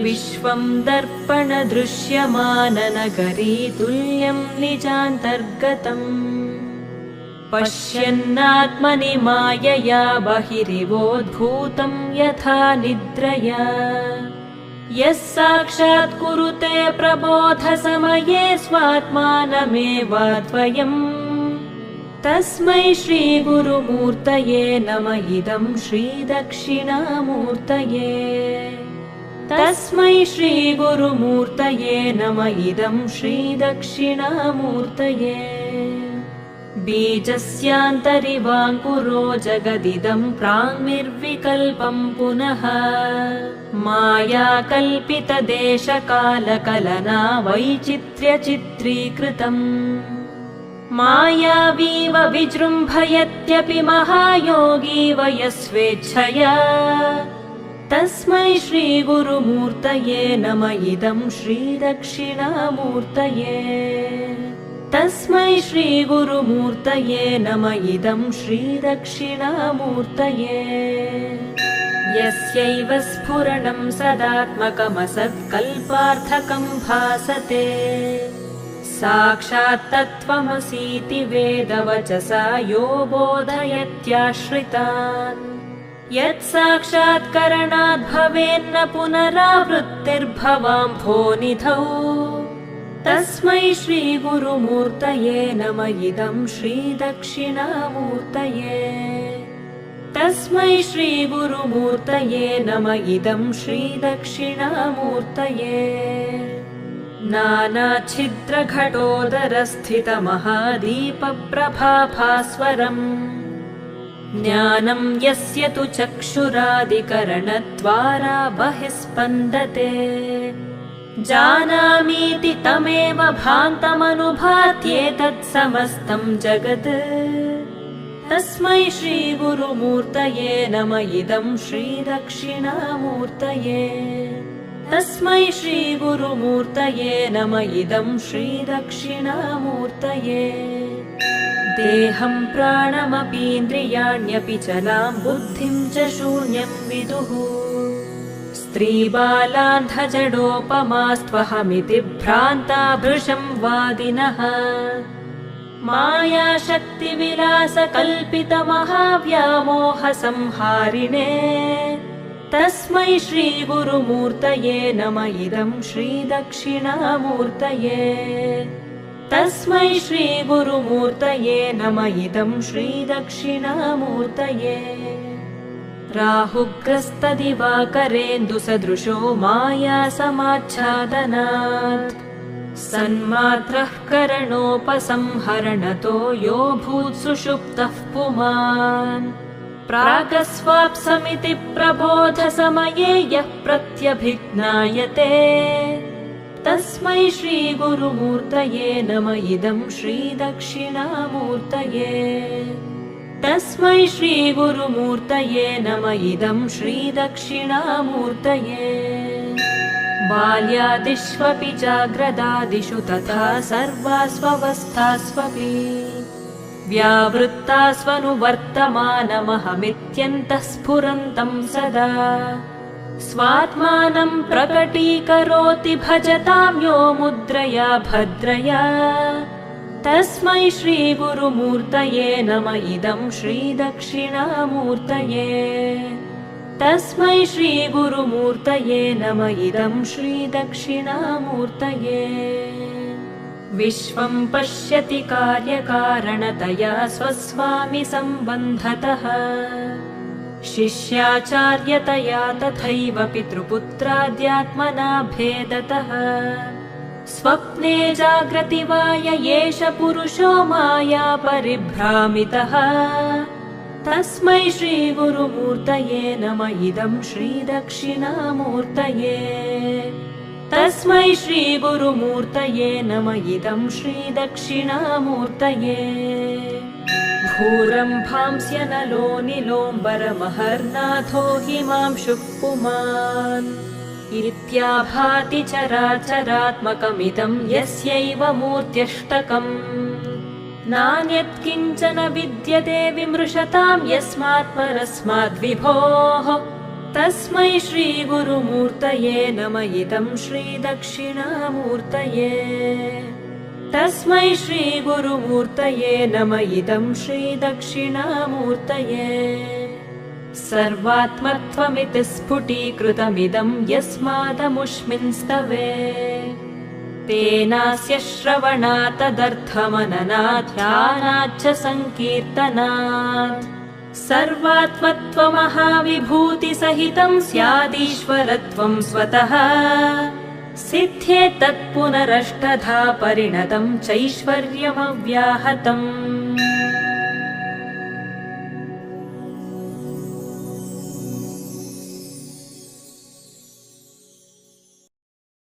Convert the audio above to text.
विश्वं दर्पणदृश्यमाननगरी तुल्यं निजान्तर्गतम् पश्यन्नात्मनि मायया बहिरिवोद्भूतं यथा निद्रया यः साक्षात् कुरुते प्रबोधसमये स्वात्मानमेवाद्वयम् तस्मै श्रीगुरुमूर्तये नम इदं श्रीदक्षिणामूर्तये तस्मै श्रीगुरुमूर्तये नम इदं श्रीदक्षिणामूर्तये बीजस्यान्तरिवाङ्कुरो जगदिदं प्राङ्निर्विकल्पं पुनः मायाकल्पितदेशकालकलना वैचित्र्यचित्रीकृतम् मायावीव विजृम्भयत्यपि महायोगी वयस्वेच्छया तस्मै श्रीगुरुमूर्तये नम इदं श्रीदक्षिणामूर्तये तस्मै श्रीगुरुमूर्तये नम इदं श्रीदक्षिणामूर्तये यस्यैव स्फुरणं सदात्मकमसत्कल्पार्थकं भासते साक्षात् तत्त्वमसीति वेदवचसा यो बोधयत्याश्रितान् यत् साक्षात्करणात् भवेन्न पुनरावृत्तिर्भवाम्भोनिधौ तस्मै श्रीगुरुमूर्तये नम इदं श्रीदक्षिणामूर्तये तस्मै श्रीगुरुमूर्तये नम इदं श्रीदक्षिणामूर्तये नानाच्छिद्रघटोदरस्थितमहादीपप्रभाभास्वरम् ज्ञानं यस्य तु चक्षुरादिकरणद्वारा बहिस्पन्दते जानामीति तमेव भान्तमनुभात्येतत्समस्तं जगत् तस्मै श्रीगुरुमूर्तये नम इदं श्रीदक्षिणामूर्तये तस्मै श्रीगुरुमूर्तये नम इदं श्रीदक्षिणामूर्तये देहं प्राणमपीन्द्रियाण्यपि चलां बुद्धिं च शून्यं विदुः स्त्रीबालान्धजडोपमास्त्वहमिति भ्रान्ता भृशं वादिनः मायाशक्तिविलासकल्पितमहाव्यामोहसंहारिणे तस्मै श्रीगुरुमूर्तये नम इदं श्रीदक्षिणामूर्तये तस्मै श्रीगुरुमूर्तये नम इदं श्रीदक्षिणामूर्तये राहुग्रस्तदिवाकरेन्दुसदृशो मायासमाच्छादनात् सन्मात्रः करणोपसंहरणतो यो भूत्सुषुप्तः पुमान् प्रागस्वाप्समिति प्रबोधसमये यः प्रत्यभिज्ञायते तस्मै श्रीगुरुमूर्तये नम इदं श्रीदक्षिणामूर्तये तस्मै श्रीगुरुमूर्तये नम इदं श्रीदक्षिणामूर्तये बाल्यादिष्वपि जाग्रदादिषु तथा सर्वास्वस्थास्वपि व्यावृत्तास्वनुवर्तमानमहमित्यन्तः स्फुरन्तं सदा स्वात्मानं प्रकटीकरोति भजतां यो मुद्रया भद्रया तस्मै श्रीगुरुमूर्तये नम इदं श्रीदक्षिणामूर्तये तस्मै श्रीगुरुमूर्तये नम इदं श्रीदक्षिणामूर्तये विश्वं पश्यति कार्यकारणतया स्वस्वामि सम्बन्धतः शिष्याचार्यतया तथैव पितृपुत्राद्यात्मना भेदतः स्वप्ने जाग्रति वा य एष पुरुषो माया परिभ्रामितः तस्मै श्रीगुरुमूर्तये नम इदं श्रीदक्षिणामूर्तये तस्मै श्रीगुरुमूर्तये नम इदं श्रीदक्षिणामूर्तये भूरम्भांस्यनलो निलोम्बरमहर्नाथो हिमांशुः पुमान् इत्याभाति चराचरात्मकमिदं यस्यैव मूर्त्यष्टकम् नान्यत्किञ्चन विद्यते विमृशतां यस्मात् परस्माद्विभोः तस्मै श्रीगुरुमूर्तये नम इदं श्रीदक्षिणामूर्तये तस्मै श्रीगुरुमूर्तये नम इदं श्रीदक्षिणामूर्तये सर्वात्मत्वमिति स्फुटीकृतमिदं यस्मादमुष्मिंस्तवे तेनास्य श्रवणात् तदर्थमननात् ध्यानाच्च सङ्कीर्तनात् सर्वात्मत्वमहाविभूतिसहितं स्यादीश्वरत्वं स्वतः सिद्ध्येतत् पुनरष्टधा परिणतं चैश्वर्यमव्याहतम्।